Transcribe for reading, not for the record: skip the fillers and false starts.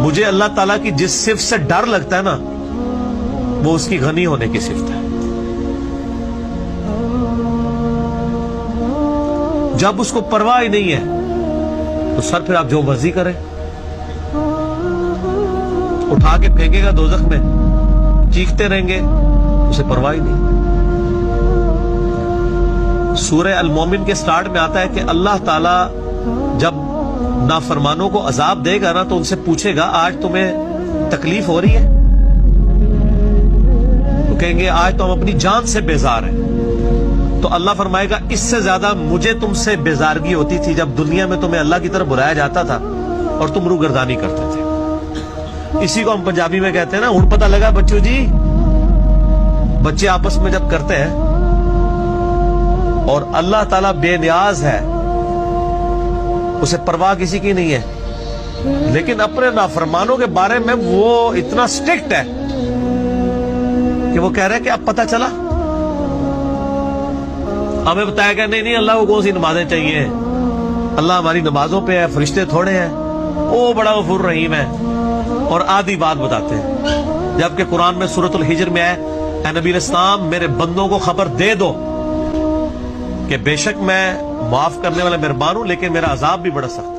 مجھے اللہ تعالیٰ کی جس صفت سے ڈر لگتا ہے نا وہ اس کی غنی ہونے کی صفت ہے. جب اس کو پرواہ ہی نہیں ہے تو سر پھر آپ جو مرضی کریں, اٹھا کے پھینکے گا دوزخ میں, چیختے رہیں گے, اسے پرواہ ہی نہیں. سورہ المومن کے سٹارٹ میں آتا ہے کہ اللہ تعالیٰ جب نافرمانوں کو عذاب دے گا نا تو ان سے پوچھے گا آج تمہیں تکلیف ہو رہی ہے؟ تو کہیں گے آج تو ہم اپنی جان سے بیزار ہیں. تو اللہ فرمائے گا اس سے زیادہ مجھے تم سے بیزارگی ہوتی تھی جب دنیا میں تمہیں اللہ کی طرف بلایا جاتا تھا اور تم روگردانی کرتے تھے. اسی کو ہم پنجابی میں کہتے ہیں نا ہن پتہ لگا بچوں جی. بچے آپس میں جب کرتے ہیں اور اللہ تعالیٰ بے نیاز ہے, اسے پرواہ کسی کی نہیں ہے, لیکن اپنے نافرمانوں کے بارے میں وہ اتنا سٹرکٹ ہے کہ وہ کہہ رہے کہ اب پتہ چلا, ہمیں بتایا کہ نہیں اللہ کو کون سی نمازیں چاہیے, اللہ ہماری نمازوں پہ ہے, فرشتے تھوڑے ہیں, وہ بڑا غفور رحیم ہے, اور آدھی بات بتاتے ہیں. جبکہ قرآن میں سورۃ الحجر میں ہے اے نبی علیہ السلام میرے بندوں کو خبر دے دو کہ بے شک میں معاف کرنے والا مہربان ہوں لیکن میرا عذاب بھی بڑا سخت.